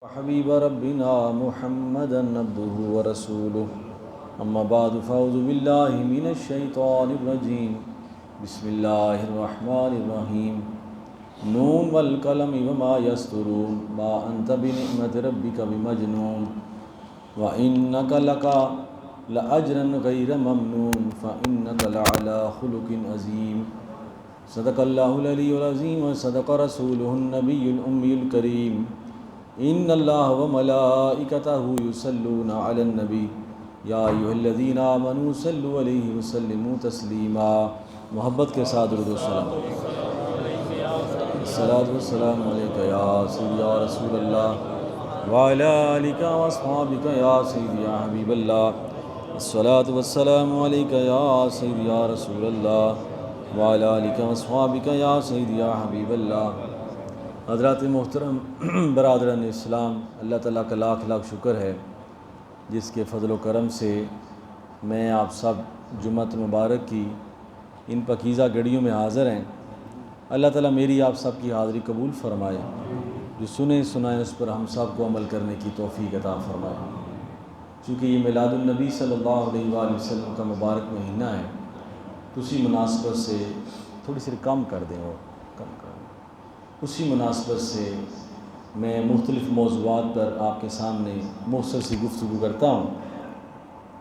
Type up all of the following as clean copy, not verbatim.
وحبيب ربنا محمدا عبده ورسوله أما بعد فأعوذ بالله من الشيطان الرجيم بسم الله الرحمن الرحيم نون والقلم وما يسطرون ما أنت بنعمة ربك بمجنون وإنك لأجرا غير ممنون فإنك لعلى خلق عظيم صدق الله العلي العظيم وصدق رسوله النبي الأمي الكريم ان اللہ وملائکتہ یصلون علی النبی یا ایھا الذین آمنوا صلوا علیہ وسلموا تسلیما۔ محبت کے ساتھ درود و سلام۔ الصلاۃ والسلام علیک یا سیدی یا رسول اللہ وعلی آلک واصحابک یا سیدی یا حبیب اللہ۔ الصلاۃ والسلام علیک یا سیدی یا رسول اللہ وعلی آلک واصحابک یا سیدی یا حبیب اللہ۔ حضرات محترم برادران اسلام، اللہ تعالیٰ کا لاکھ لاکھ شکر ہے جس کے فضل و کرم سے میں آپ سب جمعۃ مبارک کی ان پاکیزہ گھڑیوں میں حاضر ہیں۔ اللہ تعالیٰ میری آپ سب کی حاضری قبول فرمائے، جو سنیں سنائیں اس پر ہم سب کو عمل کرنے کی توفیق عطا فرمائے۔ چونکہ یہ میلاد النبی صلی اللہ علیہ وآلہ وسلم کا مبارک مہینہ ہے تو اسی مناسبت سے تھوڑی سی کم کر دیں اور کم کر دیں، اسی مناسبت سے میں مختلف موضوعات پر آپ کے سامنے مختصر سی گفتگو کرتا ہوں۔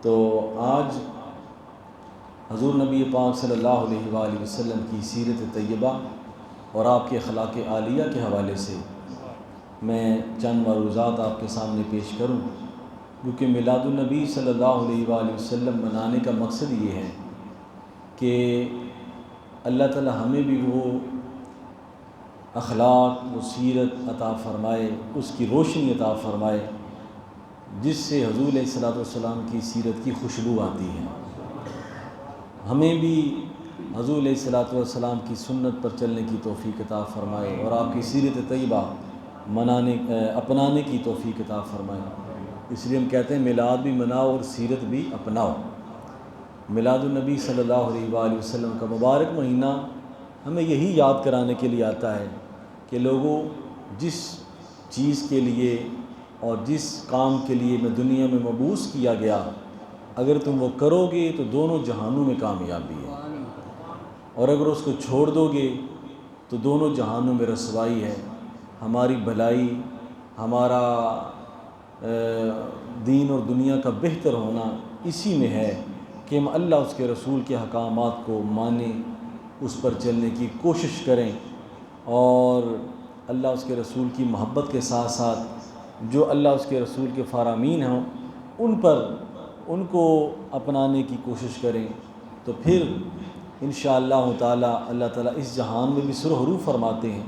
تو آج حضور نبی پاک صلی اللہ علیہ وآلہ وسلم کی سیرت طیبہ اور آپ کے اخلاق عالیہ کے حوالے سے میں چند معروضات آپ کے سامنے پیش کروں، کیونکہ میلاد النبی صلی اللہ علیہ وآلہ وسلم منانے کا مقصد یہ ہے کہ اللہ تعالی ہمیں بھی وہ اخلاق و سیرت عطا فرمائے، اس کی روشنی عطا فرمائے جس سے حضور علیہ الصلوۃ والسلام کی سیرت کی خوشبو آتی ہے۔ ہمیں بھی حضور علیہ الصلوۃ والسلام کی سنت پر چلنے کی توفیق عطا فرمائے اور آپ کی سیرت طیبہ اپنانے کی توفیق عطا فرمائے۔ اس لیے ہم کہتے ہیں میلاد بھی مناؤ اور سیرت بھی اپناؤ۔ میلاد النبی صلی اللہ علیہ وآلہ وسلم کا مبارک مہینہ ہمیں یہی یاد کرانے کے لیے آتا ہے کہ لوگوں، جس چیز کے لیے اور جس کام کے لیے میں دنیا میں مبعوث کیا گیا، اگر تم وہ کرو گے تو دونوں جہانوں میں کامیابی ہے، اور اگر اس کو چھوڑ دو گے تو دونوں جہانوں میں رسوائی ہے۔ ہماری بھلائی، ہمارا دین اور دنیا کا بہتر ہونا اسی میں ہے کہ ہم اللہ اس کے رسول کے احکامات کو مانیں، اس پر چلنے کی کوشش کریں، اور اللہ اس کے رسول کی محبت کے ساتھ ساتھ جو اللہ اس کے رسول کے فرامین ہوں ان کو اپنانے کی کوشش کریں، تو پھر انشاءاللہ تعالی اللہ تعالیٰ اس جہان میں بھی سرخرو فرماتے ہیں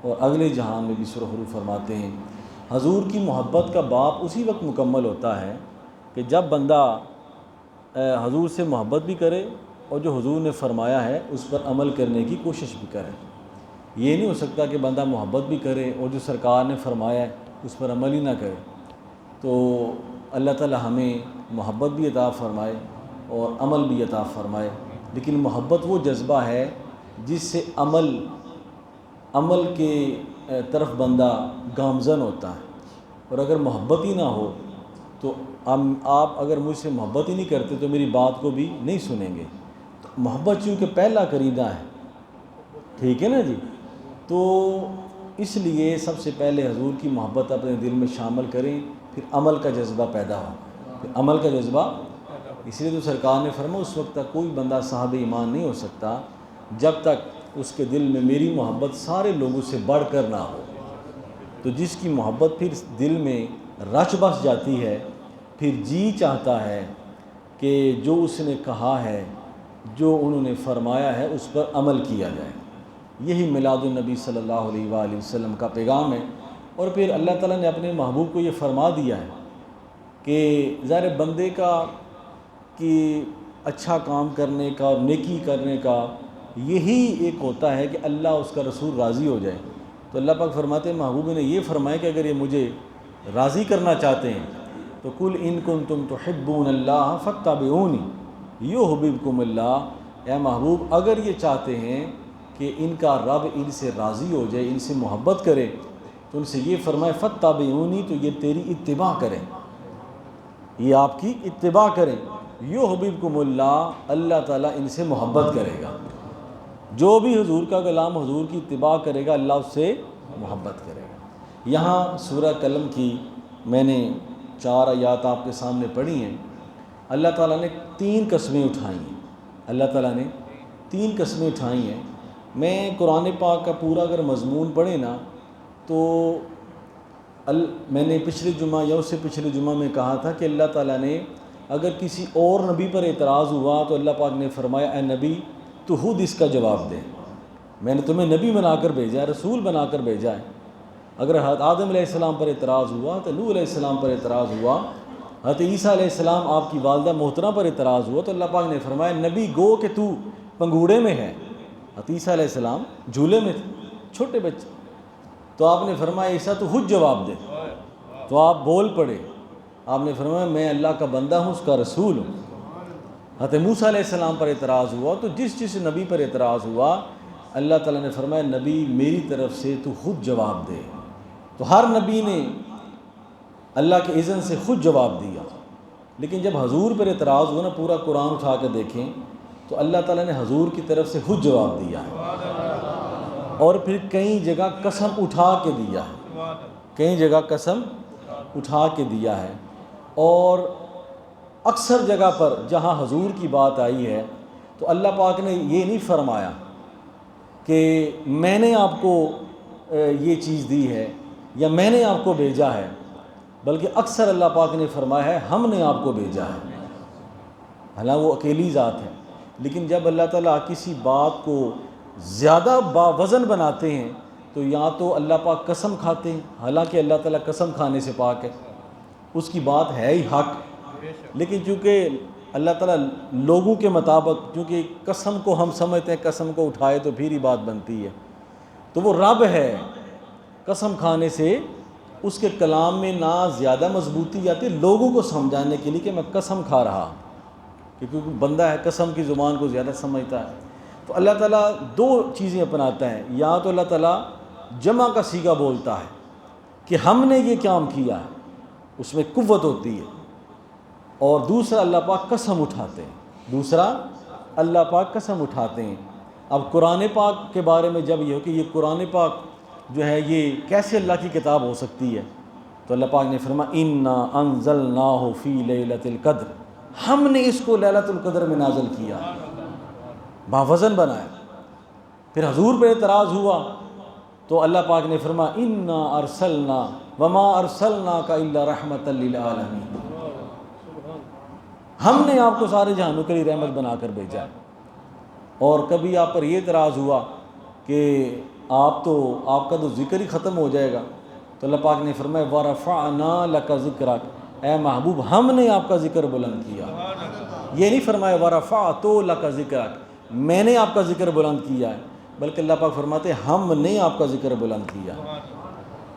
اور اگلے جہان میں بھی سرخرو فرماتے ہیں۔ حضور کی محبت کا باب اسی وقت مکمل ہوتا ہے کہ جب بندہ حضور سے محبت بھی کرے اور جو حضور نے فرمایا ہے اس پر عمل کرنے کی کوشش بھی کرے۔ یہ نہیں ہو سکتا کہ بندہ محبت بھی کرے اور جو سرکار نے فرمایا ہے اس پر عمل ہی نہ کرے۔ تو اللہ تعالی ہمیں محبت بھی عطا فرمائے اور عمل بھی عطا فرمائے، لیکن محبت وہ جذبہ ہے جس سے عمل کے طرف بندہ گامزن ہوتا ہے، اور اگر محبت ہی نہ ہو تو آپ اگر مجھ سے محبت ہی نہیں کرتے تو میری بات کو بھی نہیں سنیں گے۔ محبت چونکہ پہلا قرینہ ہے، ٹھیک ہے نا جی، تو اس لیے سب سے پہلے حضور کی محبت اپنے دل میں شامل کریں، پھر عمل کا جذبہ پیدا ہو، پھر عمل کا جذبہ۔ اس لیے تو سرکار نے فرمایا اس وقت تک کوئی بندہ صاحب ایمان نہیں ہو سکتا جب تک اس کے دل میں میری محبت سارے لوگوں سے بڑھ کر نہ ہو۔ تو جس کی محبت پھر دل میں رچ بس جاتی ہے، پھر جی چاہتا ہے کہ جو اس نے کہا ہے، جو انہوں نے فرمایا ہے اس پر عمل کیا جائے۔ یہی میلاد النبی صلی اللہ علیہ وآلہ وسلم کا پیغام ہے۔ اور پھر اللہ تعالیٰ نے اپنے محبوب کو یہ فرما دیا ہے کہ ظاہر بندے کا کہ اچھا کام کرنے کا اور نیکی کرنے کا یہی ایک ہوتا ہے کہ اللہ اس کا رسول راضی ہو جائے۔ تو اللہ پاک فرماتے ہیں محبوب نے یہ فرمایا کہ اگر یہ مجھے راضی کرنا چاہتے ہیں تو قل ان کنتم تحبون اللہ فاتبعونی یحببکم اللہ، اے محبوب اگر یہ چاہتے ہیں کہ ان کا رب ان سے راضی ہو جائے، ان سے محبت کرے، تو ان سے یہ فرمائے فاتبعونی، تو یہ تیری اتباع کریں، یہ آپ کی اتباع کریں، یحببکم اللہ، اللہ تعالیٰ ان سے محبت کرے گا۔ جو بھی حضور کا غلام حضور کی اتباع کرے گا اللہ اس سے محبت کرے گا۔ یہاں سورہ قلم کی میں نے 4 آیات آپ کے سامنے پڑھی ہیں۔ اللہ تعالیٰ نے 3 قسمیں اٹھائی ہیں، اللہ تعالیٰ نے 3 قسمیں اٹھائی ہیں۔ میں قرآن پاک کا پورا اگر مضمون پڑھے نا تو میں نے پچھلے جمعہ یا اس سے پچھلے جمعہ میں کہا تھا کہ اللہ تعالیٰ نے اگر کسی اور نبی پر اعتراض ہوا تو اللہ پاک نے فرمایا اے نبی تو خود اس کا جواب دے، میں نے تمہیں نبی بنا کر بھیجا ہے، رسول بنا کر بھیجا ہے۔ اگر حضرت آدم علیہ السلام پر اعتراض ہوا تو نوح علیہ السلام پر اعتراض ہوا، حضرت عیسیٰ علیہ السلام آپ کی والدہ محترمہ پر اعتراض ہوا تو اللہ پاک نے فرمایا نبی گو کہ تو پنگوڑے میں ہے۔ حضرت عیسیٰ علیہ السلام جھولے میں تھے، چھوٹے بچے، تو آپ نے فرمایا عیسیٰ تو خود جواب دے، تو آپ بول پڑے، آپ نے فرمایا میں اللہ کا بندہ ہوں، اس کا رسول ہوں۔ حضرت موسیٰ علیہ السلام پر اعتراض ہوا تو جس نبی پر اعتراض ہوا اللہ تعالیٰ نے فرمایا نبی میری طرف سے تو خود جواب دے، تو ہر نبی نے اللہ کے اذن سے خود جواب دیا۔ لیکن جب حضور پر اعتراض ہوا نا، پورا قرآن اٹھا کے دیکھیں تو اللہ تعالیٰ نے حضور کی طرف سے خود جواب دیا ہے، اور پھر کئی جگہ قسم اٹھا کے دیا ہے، کئی جگہ قسم اٹھا کے دیا ہے۔ اور اکثر جگہ پر جہاں حضور کی بات آئی ہے تو اللہ پاک نے یہ نہیں فرمایا کہ میں نے آپ کو یہ چیز دی ہے یا میں نے آپ کو بھیجا ہے، بلکہ اکثر اللہ پاک نے فرمایا ہے ہم نے آپ کو بھیجا ہے، حالانکہ وہ اکیلی ذات ہے۔ لیکن جب اللہ تعالیٰ کسی بات کو زیادہ باوزن بناتے ہیں تو یا تو اللہ پاک قسم کھاتے ہیں، حالانکہ اللہ تعالیٰ قسم کھانے سے پاک ہے، اس کی بات ہے ہی حق، لیکن چونکہ اللہ تعالیٰ لوگوں کے مطابق، چونکہ قسم کو ہم سمجھتے ہیں قسم کو اٹھائے تو پھر ہی بات بنتی ہے، تو وہ رب ہے، قسم کھانے سے اس کے کلام میں نہ زیادہ مضبوطی آتی ہے لوگوں کو سمجھانے کے لیے کہ میں قسم کھا رہا، کیونکہ بندہ ہے قسم کی زبان کو زیادہ سمجھتا ہے۔ تو اللہ تعالیٰ 2 چیزیں اپناتا ہے، یا تو اللہ تعالیٰ جمع کا صیغہ بولتا ہے کہ ہم نے یہ کام کیا ہے، اس میں قوت ہوتی ہے، اور دوسرا اللہ پاک قسم اٹھاتے ہیں، دوسرا اللہ پاک قسم اٹھاتے ہیں۔ اب قرآن پاک کے بارے میں جب یہ ہو کہ یہ قرآن پاک جو ہے یہ کیسے اللہ کی کتاب ہو سکتی ہے، تو اللہ پاک نے فرمایا انا انزلناہ فی لیلۃ القدر، ہم نے اس کو لیلۃ القدر میں نازل کیا، باوزن بنایا۔ پھر حضور پہ اعتراض ہوا تو اللہ پاک نے فرمایا انا ارسلنا وما ارسلناک الا رحمۃ للعالمین، ہم نے آپ کو سارے جہانوں کے لیے رحمت بنا کر بھیجا ہے۔ اور کبھی آپ پر یہ اعتراض ہوا کہ آپ کا تو ذکر ہی ختم ہو جائے گا، تو اللہ پاک نے فرمایا وَرَفَعْنَا لَكَ ذِكْرَكَ، اے محبوب ہم نے آپ کا ذکر بلند کیا، یہ نہیں فرمایا وَرَفَعْتُ لَكَ ذِكْرَكَ میں نے آپ کا ذکر بلند کیا ہے، بلکہ اللہ پاک فرماتے ہیں ہم نے آپ کا ذکر بلند کیا۔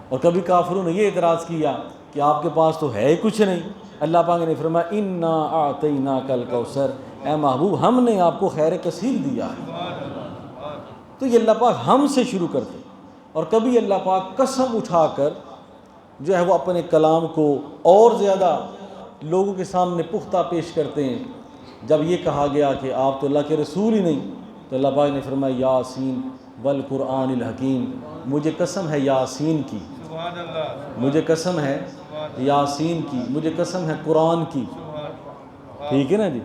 اور کبھی کافروں نے یہ اعتراض کیا کہ آپ کے پاس تو ہے ہی کچھ نہیں، اللہ پاک نے فرمایا انا اعطیناک الکوثر، اے محبوب ہم نے آپ کو خیر کثیر دیا ہے۔ تو یہ اللہ پاک ہم سے شروع کرتے، اور کبھی اللہ پاک قسم اٹھا کر جو ہے وہ اپنے کلام کو اور زیادہ لوگوں کے سامنے پختہ پیش کرتے ہیں۔ جب یہ کہا گیا کہ آپ تو اللہ کے رسول ہی نہیں، تو اللہ پاک نے فرمایا یاسین والقرآن الحکیم، مجھے قسم ہے یاسین کی، مجھے قسم ہے یاسین کی، مجھے قسم ہے قرآن کی، ٹھیک ہے نا جی،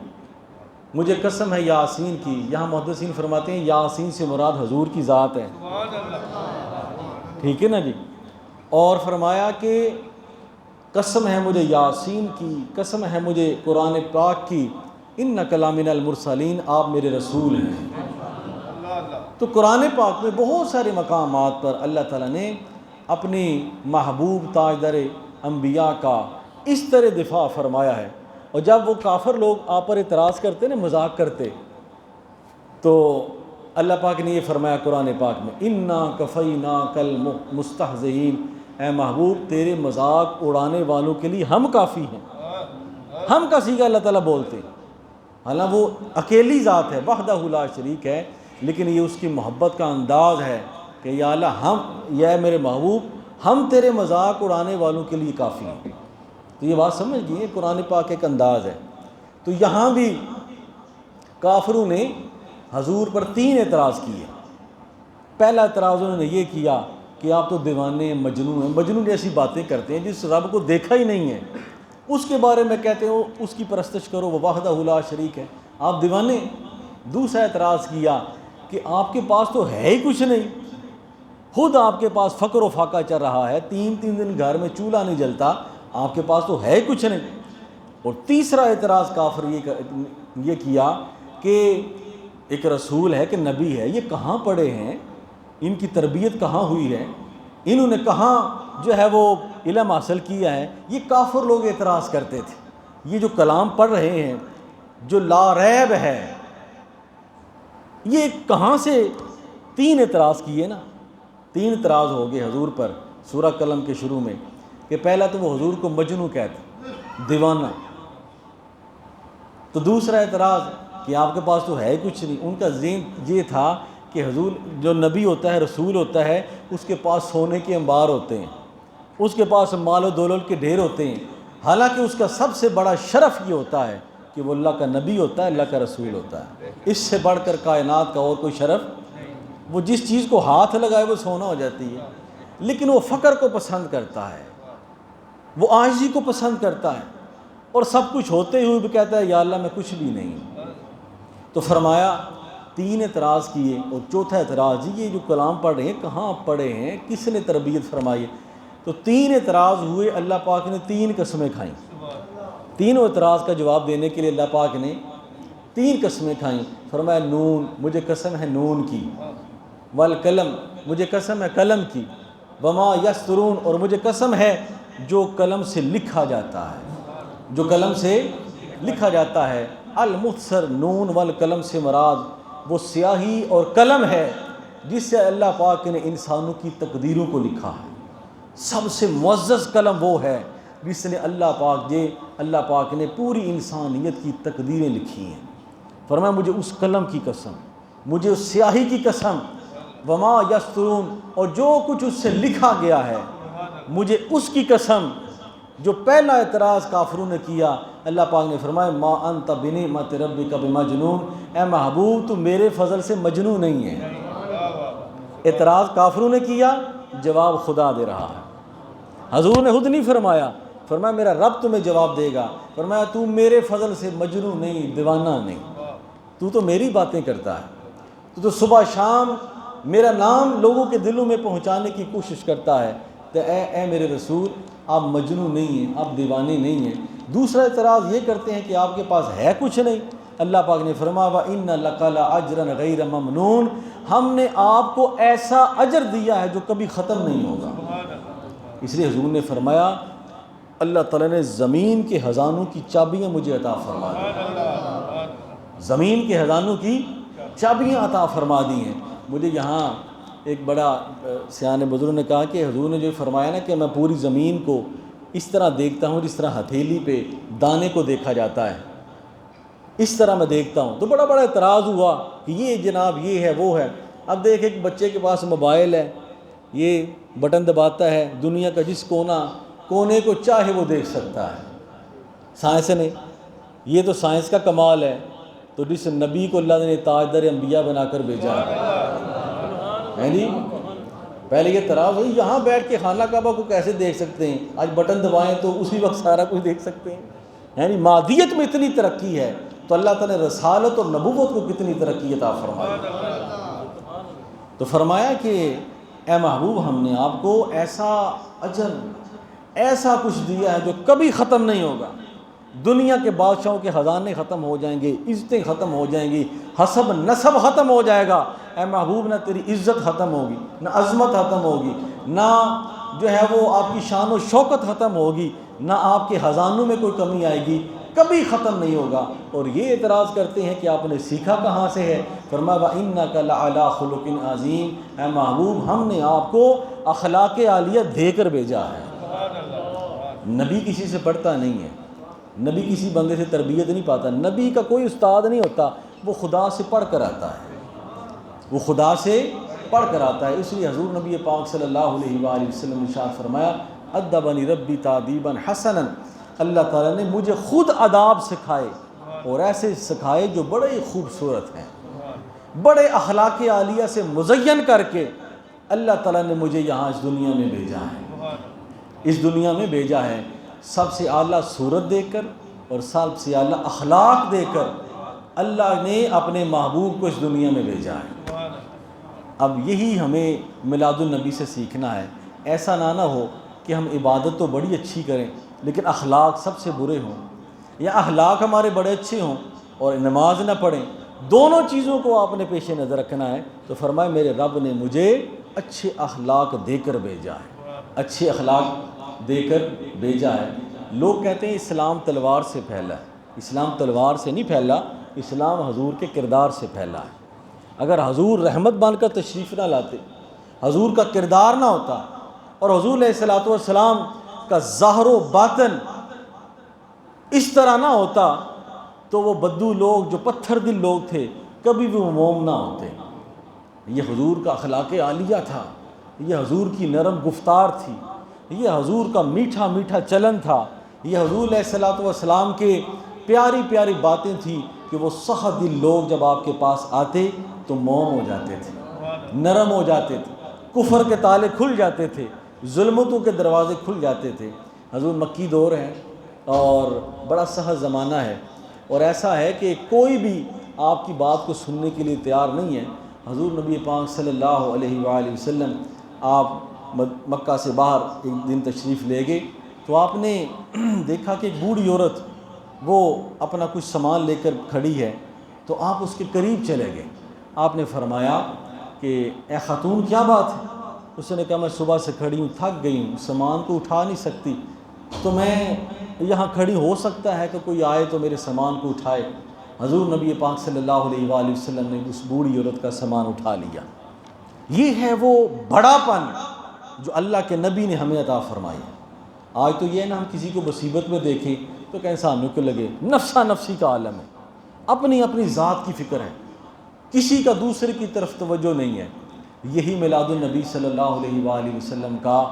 مجھے قسم ہے یاسین کی۔ یہاں محدثین فرماتے ہیں یاسین سے مراد حضور کی ذات ہے، ٹھیک ہے نا جی۔ اور فرمایا کہ قسم ہے مجھے یاسین کی، قسم ہے مجھے قرآن پاک کی، انک لمن المرسلین، آپ میرے رسول ہیں۔ تو قرآن پاک میں بہت سارے مقامات پر اللہ تعالیٰ نے اپنی محبوب تاجدار انبیاء کا اس طرح دفاع فرمایا ہے۔ اور جب وہ کافر لوگ آپ پر اعتراض کرتے نا، مذاق کرتے، تو اللہ پاک نے یہ فرمایا قرآن پاک میں انا کفیناک المستہزئین، اے محبوب تیرے مذاق اڑانے والوں کے لیے ہم کافی ہیں۔ ہم کا صیغہ اللہ تعالیٰ بولتے، حالانکہ وہ اکیلی ذات ہے، وحدہ لا شریک ہے، لیکن یہ اس کی محبت کا انداز ہے کہ یا اللہ ہم، یا میرے محبوب ہم تیرے مذاق اڑانے والوں کے لیے کافی ہیں۔ تو یہ بات سمجھ گئی، قرآن پاک ایک انداز ہے۔ تو یہاں بھی کافروں نے حضور پر 3 اعتراض کیے۔ پہلا اعتراض انہوں نے یہ کیا کہ آپ تو دیوانے مجنون ہیں، مجنون جیسی باتیں کرتے ہیں جس رب کو دیکھا ہی نہیں ہے، اس کے بارے میں کہتے ہو اس کی پرستش کرو، وہ وحدہ لا شریک ہے، آپ دیوانے۔ دوسرا اعتراض کیا کہ آپ کے پاس تو ہے ہی کچھ نہیں، خود آپ کے پاس فقر و فاقہ چل رہا ہے، 3 دن گھر میں چولہا نہیں جلتا، آپ کے پاس تو ہے کچھ نہیں۔ اور تیسرا اعتراض کافر یہ کیا کہ ایک رسول ہے کہ نبی ہے، یہ کہاں پڑھے ہیں، ان کی تربیت کہاں ہوئی ہے، انہوں نے کہاں جو ہے وہ علم حاصل کیا ہے۔ یہ کافر لوگ اعتراض کرتے تھے، یہ جو کلام پڑھ رہے ہیں جو لا ریب ہے، یہ کہاں سے 3 اعتراض کیے نا، 3 اعتراض ہو گئے حضور پر سورہ قلم کے شروع میں، کہ پہلا تو وہ حضور کو مجنون کہتے، دیوانہ۔ تو دوسرا اعتراض کہ آپ کے پاس تو ہے کچھ نہیں۔ ان کا ذہن یہ تھا کہ حضور جو نبی ہوتا ہے، رسول ہوتا ہے، اس کے پاس سونے کے انبار ہوتے ہیں، اس کے پاس مال و دولت کے ڈھیر ہوتے ہیں، حالانکہ اس کا سب سے بڑا شرف یہ ہوتا ہے کہ وہ اللہ کا نبی ہوتا ہے، اللہ کا رسول ہوتا ہے۔ اس سے بڑھ کر کائنات کا اور کوئی شرف، وہ جس چیز کو ہاتھ لگائے وہ سونا ہو جاتی ہے، لیکن وہ فقر کو پسند کرتا ہے، وہ عاجزی کو پسند کرتا ہے، اور سب کچھ ہوتے ہوئے بھی کہتا ہے یا اللہ میں کچھ بھی نہیں۔ تو فرمایا 3 اعتراض کیے، اور چوتھا اعتراض یہ جو کلام پڑھ رہے ہیں کہاں پڑھے ہیں، کس نے تربیت فرمائی؟ تو 3 اعتراض ہوئے، اللہ پاک نے 3 قسمیں کھائیں۔ تینوں اعتراض کا جواب دینے کے لیے اللہ پاک نے 3 قسمیں کھائیں۔ فرمایا نون، مجھے قسم ہے نون کی، والقلم، مجھے قسم ہے قلم کی، وما یسطرون، اور مجھے قسم ہے جو قلم سے لکھا جاتا ہے، جو قلم سے لکھا جاتا ہے۔ المختصر نون والقلم سے مراد وہ سیاہی اور قلم ہے جس سے اللہ پاک نے انسانوں کی تقدیروں کو لکھا ہے۔ سب سے معزز قلم وہ ہے جس نے اللہ پاک نے پوری انسانیت کی تقدیریں لکھی ہیں۔ فرمایا مجھے اس قلم کی قسم، مجھے اس سیاہی کی قسم، وما یسطرون، اور جو کچھ اس سے لکھا گیا ہے مجھے اس کی قسم۔ جو پہلا اعتراض کافروں نے کیا، اللہ پاک نے فرمایا ما انت بنعمت ربک بمجنون، اے محبوب تو میرے فضل سے مجنون نہیں ہے۔ اعتراض کافروں نے کیا، جواب خدا دے رہا ہے۔ حضور نے خود نہیں فرمایا، فرمایا میرا رب تمہیں جواب دے گا۔ فرمایا تو میرے فضل سے مجنون نہیں، دیوانہ نہیں، تو میری باتیں کرتا ہے، تو صبح شام میرا نام لوگوں کے دلوں میں پہنچانے کی کوشش کرتا ہے۔ تو اے میرے رسول آپ مجنون نہیں ہیں، آپ دیوانے نہیں ہیں۔ دوسرا اعتراض یہ کرتے ہیں کہ آپ کے پاس ہے کچھ نہیں۔ اللہ پاک نے فرمایا وَإِنَّ لَكَ لَأَجْرًا غَيْرَ مَمْنُونٍ، ہم نے آپ کو ایسا اجر دیا ہے جو کبھی ختم نہیں ہوگا۔ اس لیے حضور نے فرمایا اللہ تعالیٰ نے زمین کے خزانوں کی چابیاں مجھے عطا فرما دی، زمین کے خزانوں کی چابیاں عطا فرما دی ہیں مجھے۔ یہاں ایک بڑا سیان بزرگ نے کہا کہ حضور نے جو فرمایا نا کہ میں پوری زمین کو اس طرح دیکھتا ہوں جس طرح ہتھیلی پہ دانے کو دیکھا جاتا ہے، اس طرح میں دیکھتا ہوں۔ تو بڑا اعتراض ہوا کہ یہ جناب یہ ہے وہ ہے۔ اب دیکھ ایک بچے کے پاس موبائل ہے، یہ بٹن دباتا ہے، دنیا کا جس کونے کو چاہے وہ دیکھ سکتا ہے۔ سائنس نے، یہ تو سائنس کا کمال ہے۔ تو جس نبی کو اللہ نے تاجدار انبیاء بنا کر بھیجا ہے جی، پہلے یہ اعتراض ہوئی یہاں بیٹھ کے خانہ کعبہ کو کیسے دیکھ سکتے ہیں، آج بٹن دبائیں تو اسی وقت سارا کچھ دیکھ سکتے ہیں، یعنی مادیت میں اتنی ترقی ہے، تو اللہ تعالیٰ نے رسالت اور نبوت کو کتنی ترقی عطا فرمائی۔ تو فرمایا کہ اے محبوب ہم نے آپ کو ایسا اجر، ایسا کچھ دیا ہے جو کبھی ختم نہیں ہوگا۔ دنیا کے بادشاہوں کے خزانے ختم ہو جائیں گے، عزتیں ختم ہو جائیں گی، حسب نسب ختم ہو جائے گا، اے محبوب نہ تیری عزت ختم ہوگی، نہ عظمت ختم ہوگی، نہ جو ہے وہ آپ کی شان و شوکت ختم ہوگی، نہ آپ کے خزانوں میں کوئی کمی آئے گی، کبھی ختم نہیں ہوگا۔ اور یہ اعتراض کرتے ہیں کہ آپ نے سیکھا کہاں سے ہے؟ فرمایا وَإِنَّكَ لَعَلَىٰ خُلُقٍ عَظِيمٍ، اے محبوب ہم نے آپ کو اخلاق عالیہ دے کر بھیجا ہے۔ نبی کسی سے پڑھتا نہیں ہے، نبی کسی بندے سے تربیت نہیں پاتا، نبی کا کوئی استاد نہیں ہوتا، وہ خدا سے پڑھ کر آتا ہے، وہ خدا سے پڑھ کر آتا ہے۔ اس لیے حضور نبی پاک صلی اللہ علیہ وآلہ وسلم نے ارشاد فرمایا ادبنی ربی تادیبا حسنا، اللہ تعالیٰ نے مجھے خود آداب سکھائے اور ایسے سکھائے جو بڑے خوبصورت ہیں، بڑے اخلاق عالیہ سے مزین کر کے اللہ تعالیٰ نے مجھے یہاں اس دنیا میں بھیجا ہے، اس دنیا میں بھیجا ہے سب سے اعلیٰ صورت دے کر اور سب سے اعلیٰ اخلاق دے کر اللہ نے اپنے محبوب کو اس دنیا میں بھیجا ہے۔ اب یہی ہمیں میلاد النبی سے سیکھنا ہے۔ ایسا نہ ہو کہ ہم عبادت تو بڑی اچھی کریں لیکن اخلاق سب سے برے ہوں، یا اخلاق ہمارے بڑے اچھے ہوں اور نماز نہ پڑھیں۔ دونوں چیزوں کو آپ نے پیش نظر رکھنا ہے۔ تو فرمائے میرے رب نے مجھے اچھے اخلاق دے کر بھیجا ہے، اچھے اخلاق دے کر بھیجا ہے۔ لوگ کہتے ہیں اسلام تلوار سے پھیلا ہے، اسلام تلوار سے نہیں پھیلا، اسلام حضور کے کردار سے پھیلا ہے۔ اگر حضور رحمت بن کر تشریف نہ لاتے، حضور کا کردار نہ ہوتا اور حضور علیہ الصلوۃ والسلام کا ظاہر و باطن اس طرح نہ ہوتا تو وہ بدو لوگ جو پتھر دل لوگ تھے کبھی بھی وہ موم نہ ہوتے۔ یہ حضور کا اخلاق عالیہ تھا، یہ حضور کی نرم گفتار تھی، یہ حضور کا میٹھا میٹھا چلن تھا، یہ حضور علیہ الصلوۃ والسلام کے پیاری پیاری باتیں تھیں کہ وہ سخت دل لوگ جب آپ کے پاس آتے تو موم ہو جاتے تھے، نرم ہو جاتے تھے، کفر کے تالے کھل جاتے تھے، ظلمتوں کے دروازے کھل جاتے تھے۔ حضور مکی دور ہے اور بڑا سخت زمانہ ہے، اور ایسا ہے کہ کوئی بھی آپ کی بات کو سننے کے لیے تیار نہیں ہے۔ حضور نبی پاک صلی اللہ علیہ وآلہ وسلم آپ مکہ سے باہر ایک دن تشریف لے گئے تو آپ نے دیکھا کہ ایک بوڑھی عورت وہ اپنا کچھ سامان لے کر کھڑی ہے، تو آپ اس کے قریب چلے گئے۔ آپ نے فرمایا کہ اے خاتون کیا بات ہے؟ اس نے کہا میں صبح سے کھڑی ہوں، تھک گئی ہوں، سامان کو اٹھا نہیں سکتی، تو میں یہاں کھڑی ہو سکتا ہے کہ کوئی آئے تو میرے سامان کو اٹھائے۔ حضور نبی پاک صلی اللہ علیہ وآلہ وسلم نے اس بوڑھی عورت کا سامان اٹھا لیا۔ یہ ہے وہ بڑا پن جو اللہ کے نبی نے ہمیں عطا فرمائی۔ آج تو یہ ہے نا، ہم کسی کو مصیبت میں دیکھیں تو کہیں سامنے کو لگے نفسا نفسی کا عالم ہے، اپنی اپنی ذات کی فکر ہے، کسی کا دوسرے کی طرف توجہ نہیں ہے۔ یہی میلاد النبی صلی اللہ علیہ وآلہ وسلم کا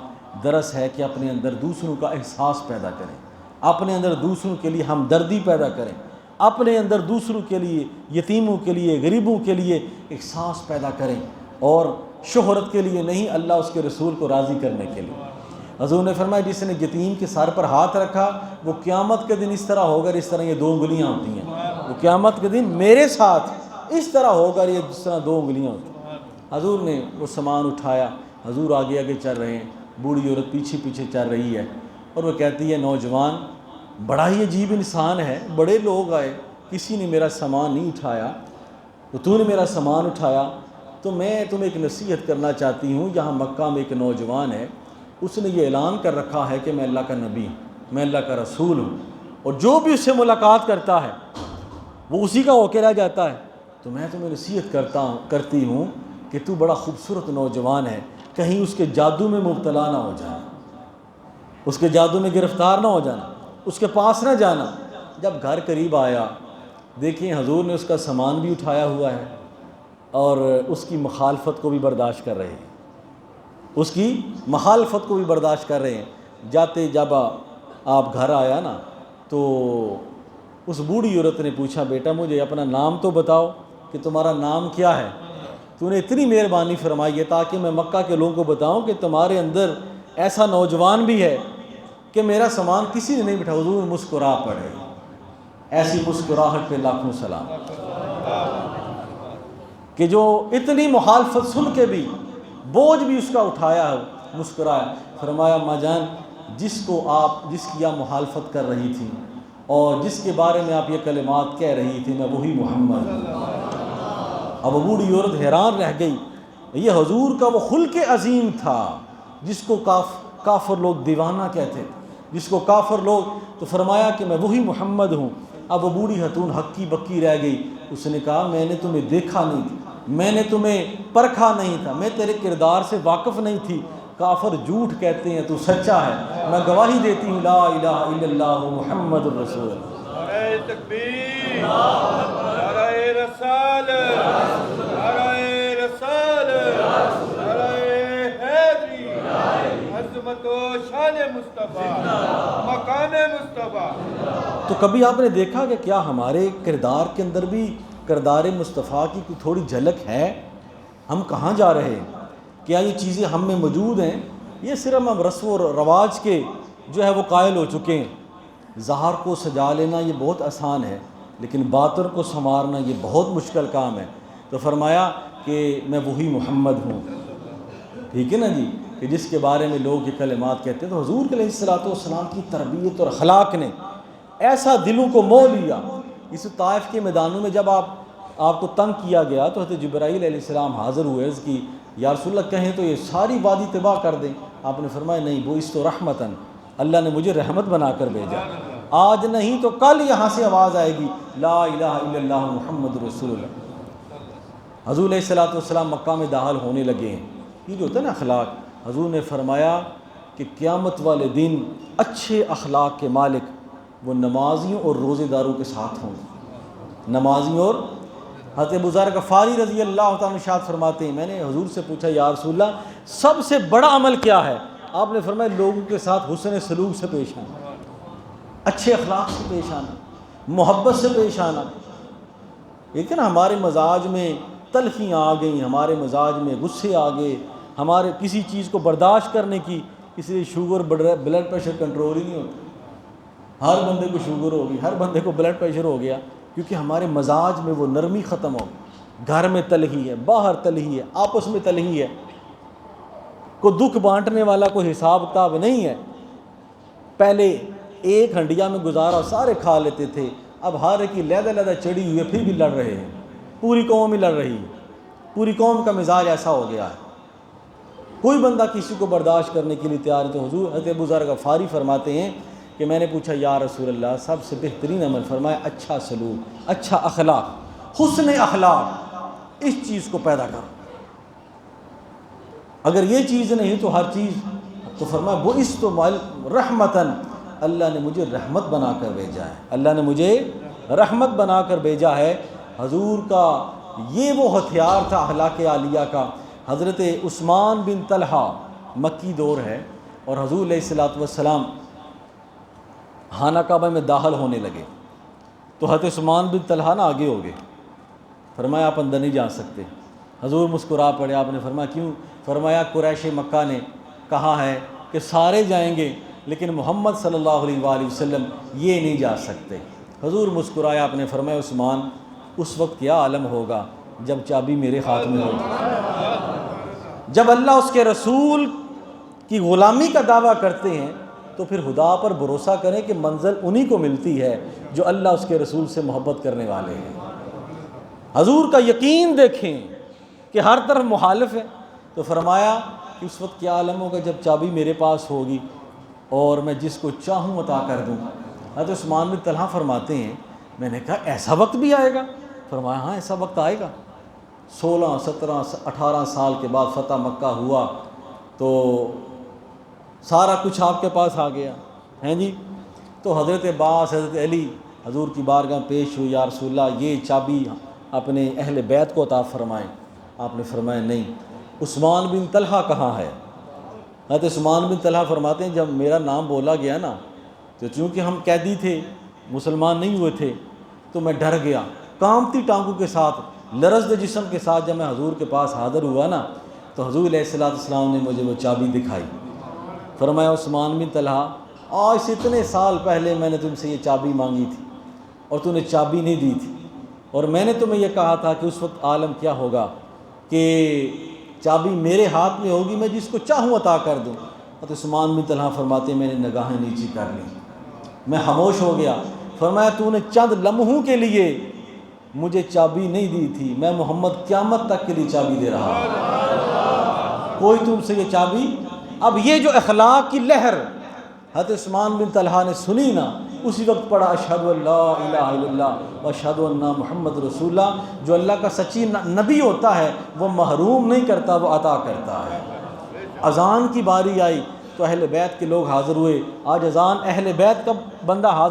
درس ہے کہ اپنے اندر دوسروں کا احساس پیدا کریں، اپنے اندر دوسروں کے لیے ہمدردی پیدا کریں، اپنے اندر دوسروں کے لیے، یتیموں کے لیے، غریبوں کے لیے احساس پیدا کریں، اور شہرت کے لیے نہیں، اللہ اس کے رسول کو راضی کرنے کے لیے۔ حضور نے فرمایا جس نے یتیم کے سر پر ہاتھ رکھا وہ قیامت کے دن اس طرح ہوگا جس طرح یہ 2 انگلیاں ہوتی ہیں، وہ قیامت کے دن میرے ساتھ اس طرح ہوگا یہ جس طرح 2 انگلیاں ہوتی ہیں۔ حضور نے وہ سامان اٹھایا، حضور آگے آگے چل رہے ہیں، بوڑھی عورت پیچھے پیچھے چل رہی ہے، اور وہ کہتی ہے نوجوان بڑا ہی عجیب انسان ہے، بڑے لوگ آئے، کسی نے میرا سامان نہیں اٹھایا، تو نے میرا سامان اٹھایا، تو میں تمہیں ایک نصیحت کرنا چاہتی ہوں۔ یہاں مکہ میں ایک نوجوان ہے، اس نے یہ اعلان کر رکھا ہے کہ میں اللہ کا نبی ہوں، میں اللہ کا رسول ہوں، اور جو بھی اس سے ملاقات کرتا ہے وہ اسی کا ہو کے رہ جاتا ہے۔ تو میں تمہیں نصیحت کرتی ہوں کہ تو بڑا خوبصورت نوجوان ہے، کہیں اس کے جادو میں مبتلا نہ ہو جانا، اس کے جادو میں گرفتار نہ ہو جانا، اس کے پاس نہ جانا۔ جب گھر قریب آیا، دیکھیں حضور نے اس کا سامان بھی اٹھایا ہوا ہے اور اس کی مخالفت کو بھی برداشت کر رہے ہیں، اس کی مخالفت کو بھی برداشت کر رہے ہیں۔ جاتے جب آپ گھر آیا نا تو اس بوڑھی عورت نے پوچھا بیٹا مجھے اپنا نام تو بتاؤ کہ تمہارا نام کیا ہے؟ تو نے اتنی مہربانی فرمائی ہے تاکہ میں مکہ کے لوگوں کو بتاؤں کہ تمہارے اندر ایسا نوجوان بھی ہے کہ میرا سامان کسی نے نہیں بٹھا۔ حضور مسکرا پڑے، ایسی مسکراہٹ پہ لاکھوں سلام کہ جو اتنی مخالفت سن کے بھی بوجھ بھی اس کا اٹھایا ہے، مسکرایا۔ فرمایا ماں جان جس کی آپ مخالفت کر رہی تھی اور جس کے بارے میں آپ یہ کلمات کہہ رہی تھی میں وہی محمد ہوں۔ اب بوڑھی عورت حیران رہ گئی، یہ حضور کا وہ خلق عظیم تھا جس کو کافر لوگ دیوانہ کہتے تھے، جس کو کافر لوگ، تو فرمایا کہ میں وہی محمد ہوں۔ اب وہ بوڑھی خاتون ہکی بکی رہ گئی، اس نے کہا میں نے تمہیں دیکھا نہیں تھا، میں نے تمہیں پرکھا نہیں تھا، میں تیرے کردار سے واقف نہیں تھی۔ کافر جھوٹ کہتے ہیں تو سچا ہے، میں گواہی دیتی ہوں لا الہ الا اللہ محمد الرسول اللہ۔ نعرہ تکبیر، نعرہ رسالت، نعرہ رسالت۔ عظمت و شان مصطفیٰ، مقام مصطفیٰ۔ تو کبھی آپ نے دیکھا کہ کیا ہمارے کردار کے اندر بھی کردار مصطفیٰ کی کوئی تھوڑی جھلک ہے؟ ہم کہاں جا رہے ہیں؟ کیا یہ چیزیں ہم میں موجود ہیں؟ یہ صرف ہم رسم و رواج کے جو ہے وہ قائل ہو چکے ہیں۔ ظاہر کو سجا لینا یہ بہت آسان ہے، لیکن باطن کو سنوارنا یہ بہت مشکل کام ہے۔ تو فرمایا کہ میں وہی محمد ہوں، ٹھیک ہے نا جی، کہ جس کے بارے میں لوگ یہ کلمات کہتے ہیں۔ تو حضور علیہ الصلوۃ والسلام کی تربیت اور اخلاق نے ایسا دلوں کو موہ لیا۔ اس طائف کے میدانوں میں جب آپ کو تنگ کیا گیا تو حضرت جبرائیل علیہ السلام حاضر ہوئے، عرض کی یا رسول اللہ کہیں تو یہ ساری وادی تباہ کر دیں۔ آپ نے فرمایا نہیں، وہ اس تو رحمتاً، اللہ نے مجھے رحمت بنا کر بھیجا، آج نہیں تو کل یہاں سے آواز آئے گی لا الہ الا اللہ محمد رسول اللہ۔ حضور علیہ الصلوۃ والسلام مکہ میں داخل ہونے لگے ہیں۔ یہ جو ہوتا ہے نا اخلاق، حضور نے فرمایا کہ قیامت والے دن اچھے اخلاق کے مالک وہ نمازیوں اور روزے داروں کے ساتھ ہوں گے، نمازیوں اور۔ حضرت ابو ذر غفاری رضی اللہ تعالیٰ عنہ ارشاد فرماتے ہیں، میں نے حضور سے پوچھا یا رسول اللہ سب سے بڑا عمل کیا ہے؟ آپ نے فرمایا لوگوں کے ساتھ حسن سلوک سے پیش آنا، اچھے اخلاق سے پیش آنا، محبت سے پیش آنا۔ لیکن ہمارے مزاج میں تلخیاں آ گئیں، ہمارے مزاج میں غصے آ گئے، ہمارے کسی چیز کو برداشت کرنے کی، اس لیے شوگر بلڈ پریشر کنٹرول ہی نہیں ہوتا۔ ہر بندے کو شوگر ہوگی، ہر بندے کو بلڈ پریشر ہو گیا، کیونکہ ہمارے مزاج میں وہ نرمی ختم ہو گئی۔ گھر میں تلخی ہے، باہر تلخی ہے، آپس میں تلخی ہے، کوئی دکھ بانٹنے والا کوئی حساب کتاب نہیں ہے۔ پہلے ایک ہنڈیا میں گزارا سارے کھا لیتے تھے، اب ہر ایک کی لیدہ لیدہ چڑھی ہوئی ہے، پھر بھی لڑ رہے ہیں، پوری قوم ہی لڑ رہی ہے، پوری قوم کا مزاج ایسا ہو گیا ہے، کوئی بندہ کسی کو برداشت کرنے کے لیے تیار ہے۔ تو حضور حضرت ابو ذر غفاری فرماتے ہیں کہ میں نے پوچھا یا رسول اللہ سب سے بہترین عمل؟ فرمایا اچھا سلوک، اچھا اخلاق، حسن اخلاق، اس چیز کو پیدا کرو۔ اگر یہ چیز نہیں تو ہر چیز۔ تو فرمایا وہ اس تو رحمتاً، اللہ نے مجھے رحمت بنا کر بھیجا ہے، اللہ نے مجھے رحمت بنا کر بھیجا ہے۔ حضور کا یہ وہ ہتھیار تھا اخلاق عالیہ کا۔ حضرت عثمان بن طلحہ، مکی دور ہے، اور حضور علیہ الصلوۃ والسلام خانہ کعبہ میں داخل ہونے لگے تو حضرت عثمان بن طلحہ نا آگے ہو گئے، فرمایا آپ اندر نہیں جا سکتے۔ حضور مسکرا پڑے، آپ نے فرمایا کیوں؟ فرمایا قریش مکہ نے کہا ہے کہ سارے جائیں گے لیکن محمد صلی اللہ علیہ وآلہ وسلم یہ نہیں جا سکتے۔ حضور مسکرایا، آپ نے فرمایا عثمان اس وقت کیا عالم ہوگا جب چابی میرے ہاتھ میں ہوگی۔ جب اللہ اس کے رسول کی غلامی کا دعویٰ کرتے ہیں تو پھر خدا پر بھروسہ کریں کہ منزل انہی کو ملتی ہے جو اللہ اس کے رسول سے محبت کرنے والے ہیں۔ حضور کا یقین دیکھیں کہ ہر طرف مخالف ہے، تو فرمایا کہ اس وقت کیا عالم ہوگا جب چابی میرے پاس ہوگی اور میں جس کو چاہوں عطا کر دوں۔ حضرت عثمان بن طلحہ فرماتے ہیں میں نے کہا ایسا وقت بھی آئے گا؟ فرمایا ہاں ایسا وقت آئے گا۔ 16 17 18 سال کے بعد فتح مکہ ہوا تو سارا کچھ آپ کے پاس آ گیا ہیں جی۔ تو حضرت عباس، حضرت علی حضور کی بارگاہ پیش ہوئی، یا رسول اللہ یہ چابی اپنے اہل بیت کو عطا فرمائیں۔ آپ نے فرمایا نہیں۔ عثمان بن طلحہ کہاں ہے؟ حضرت عثمان بن طلحہ فرماتے ہیں جب میرا نام بولا گیا نا تو چونکہ ہم قیدی تھے، مسلمان نہیں ہوئے تھے، تو میں ڈر گیا، کانپتی ٹانگوں کے ساتھ، لرزد جسم کے ساتھ جب میں حضور کے پاس حاضر ہوا نا تو حضور علیہ السلام نے مجھے وہ چابی دکھائی۔ فرمایا عثمان بن طلحہ آج سے اتنے سال پہلے میں نے تم سے یہ چابی مانگی تھی اور تو نے چابی نہیں دی تھی، اور میں نے تمہیں یہ کہا تھا کہ اس وقت عالم کیا ہوگا کہ چابی میرے ہاتھ میں ہوگی، میں جس کو چاہوں عطا کر دوں۔ حضرت عثمان بن طلحہ فرماتے ہیں میں نے نگاہیں نیچی کر لی، میں خاموش ہو گیا۔ فرمایا تو نے چند لمحوں کے لیے مجھے چابی نہیں دی تھی، میں محمد قیامت تک کے لیے چابی دے رہا ہوں، کوئی تم سے یہ چابی۔ اب یہ جو اخلاق کی لہر حضرت عثمان بن طلحہ نے سنی نا، اسی وقت پڑھا اشہد ان لا الہ الا اللہ و اشہد ان محمد رسول اللہ۔ جو اللہ کا سچی نبی ہوتا ہے وہ محروم نہیں کرتا، وہ عطا کرتا ہے۔ اذان کی باری آئی تو اہل بیت کے لوگ حاضر ہوئے۔ آج اذان اہل بیت کا بندہ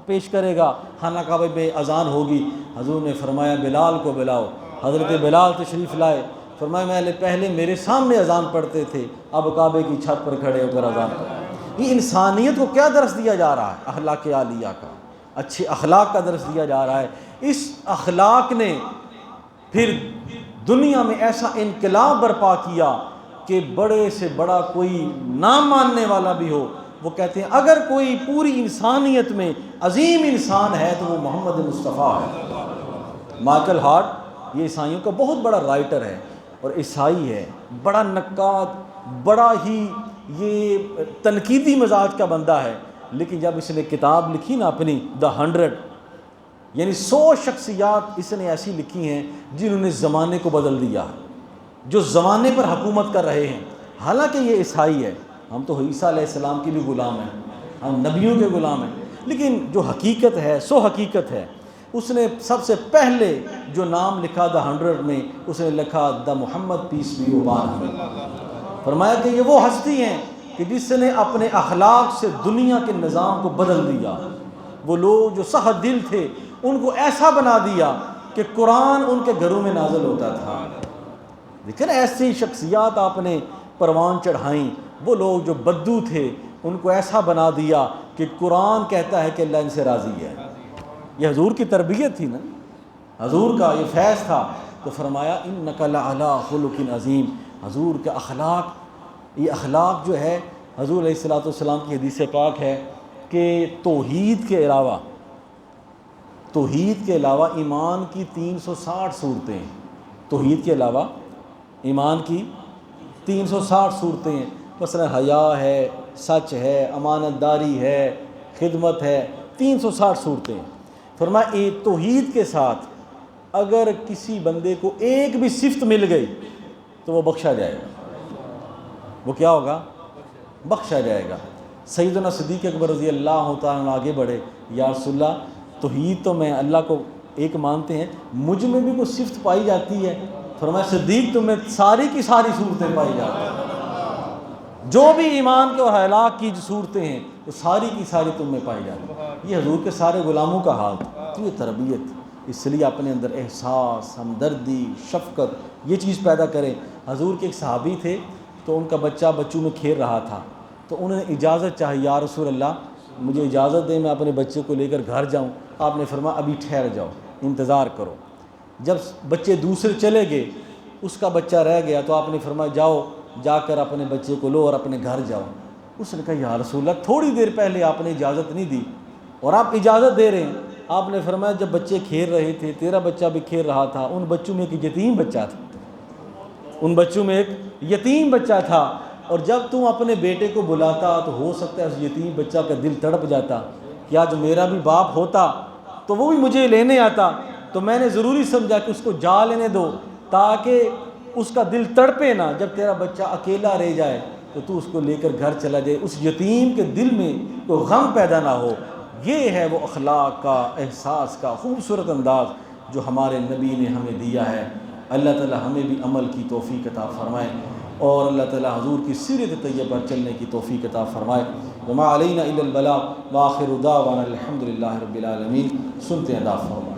پیش کرے گا، خانہ کعبہ میں اذان ہوگی۔ حضور نے فرمایا بلال کو بلاؤ، حضرت بلال تشریف لائے۔ فرمایا میں پہلے میرے سامنے اذان پڑھتے تھے، اب کعبے کی چھت پر کھڑے ہو کر اذان پڑھتے۔ یہ انسانیت کو کیا درس دیا جا رہا ہے؟ اخلاق عالیہ کا، اچھے اخلاق کا درس دیا جا رہا ہے۔ اس اخلاق نے پھر دنیا میں ایسا انقلاب برپا کیا کہ بڑے سے بڑا کوئی نہ ماننے والا بھی ہو، وہ کہتے ہیں اگر کوئی پوری انسانیت میں عظیم انسان ہے تو وہ محمد مصطفیٰ ہے۔ مائیکل ہارٹ یہ عیسائیوں کا بہت بڑا رائٹر ہے اور عیسائی ہے، بڑا نقاد، بڑا ہی یہ تنقیدی مزاج کا بندہ ہے، لیکن جب اس نے کتاب لکھی نا اپنی دا 100، یعنی 100 شخصیات اس نے ایسی لکھی ہیں جنہوں نے زمانے کو بدل دیا، جو زمانے پر حکومت کر رہے ہیں۔ حالانکہ یہ عیسائی ہے، ہم تو عیسیٰ علیہ السلام کی بھی غلام ہیں، ہم نبیوں کے غلام ہیں، لیکن جو حقیقت ہے سو حقیقت ہے۔ اس نے سب سے پہلے جو نام لکھا دا 100 میں، اس نے لکھا دا محمد پیس بی اپان ہم۔ فرمایا کہ یہ وہ ہستی ہیں کہ جس نے اپنے اخلاق سے دنیا کے نظام کو بدل دیا۔ وہ لوگ جو سخت دل تھے ان کو ایسا بنا دیا کہ قرآن ان کے گھروں میں نازل ہوتا تھا۔ لیکن ایسی شخصیات آپ نے پروان چڑھائیں۔ وہ لوگ جو بدو تھے ان کو ایسا بنا دیا کہ قرآن کہتا ہے کہ اللہ ان سے راضی ہے۔ یہ حضور کی تربیت تھی نا، حضور کا یہ فیض تھا۔ تو فرمایا انک لعلی خلق عظیم، حضور کے اخلاق، یہ اخلاق جو ہے حضور علیہ الصلوۃ والسلام کی حدیث پاک ہے کہ توحید کے علاوہ ایمان کی 360 صورتیں ہیں۔ توحید کے علاوہ ایمان کی 360 صورتیں ہیں، مثلا حیا ہے، سچ ہے، امانت داری ہے، خدمت ہے، 360 صورتیں ہیں۔ فرمایا یہ توحید کے ساتھ اگر کسی بندے کو ایک بھی صفت مل گئی تو وہ بخشا جائے گا۔ وہ کیا ہوگا؟ بخشا جائے گا۔ سیدنا صدیق اکبر رضی اللہ تعالیٰ عنہ آگے بڑھے، یا رسول اللہ توحید تو میں اللہ کو ایک مانتے ہیں، مجھ میں بھی کوئی صفت پائی جاتی ہے؟ فرمایا صدیق تمہیں ساری کی ساری صورتیں پائی جاتی ہیں، جو بھی ایمان کے اور ہلاک کی جو صورتیں ہیں وہ ساری کی ساری تم میں پائی جاتی ہیں۔ یہ حضور کے سارے غلاموں کا حال تھا۔ تو یہ تربیت، اس لیے اپنے اندر احساس، ہمدردی، شفقت یہ چیز پیدا کریں۔ حضور کے ایک صحابی تھے تو ان کا بچہ بچوں میں کھیل رہا تھا، تو انہوں نے اجازت چاہی، یا رسول اللہ مجھے اجازت دیں میں اپنے بچے کو لے کر گھر جاؤں۔ آپ نے فرمایا ابھی ٹھہر جاؤ، انتظار کرو۔ جب بچے دوسرے چلے گئے، اس کا بچہ رہ گیا، تو آپ نے فرمایا جاؤ، جا کر اپنے بچے کو لو اور اپنے گھر جاؤ۔ اس نے کہا یا رسول اللہ تھوڑی دیر پہلے آپ نے اجازت نہیں دی اور آپ اجازت دے رہے ہیں۔ آپ نے فرمایا جب بچے کھیل رہے تھے، تیرا بچہ بھی کھیل رہا تھا، ان بچوں میں ایک یتیم بچہ تھا، ان بچوں میں ایک یتیم بچہ تھا، اور جب تم اپنے بیٹے کو بلاتا تو ہو سکتا ہے اس یتیم بچہ کا دل تڑپ جاتا، کیا جو میرا بھی باپ ہوتا تو وہ بھی مجھے لینے آتا، تو میں نے ضروری سمجھا کہ اس کو جا لینے دو تاکہ اس کا دل تڑپے نہ، جب تیرا بچہ اکیلا رہ جائے تو تو اس کو لے کر گھر چلا جائے، اس یتیم کے دل میں کوئی غم پیدا نہ ہو۔ یہ ہے وہ اخلاق کا، احساس کا خوبصورت انداز جو ہمارے نبی نے ہمیں دیا ہے۔ اللہ تعالی ہمیں بھی عمل کی توفیق عطا فرمائے، اور اللہ تعالی حضور کی سیرت طیبہ پر چلنے کی توفیق عطا فرمائے۔ وما علینا الا البلاغ، وآخر دعوانا الحمد للہ رب العالمین۔ سنتے ہیں دعا فرمائے۔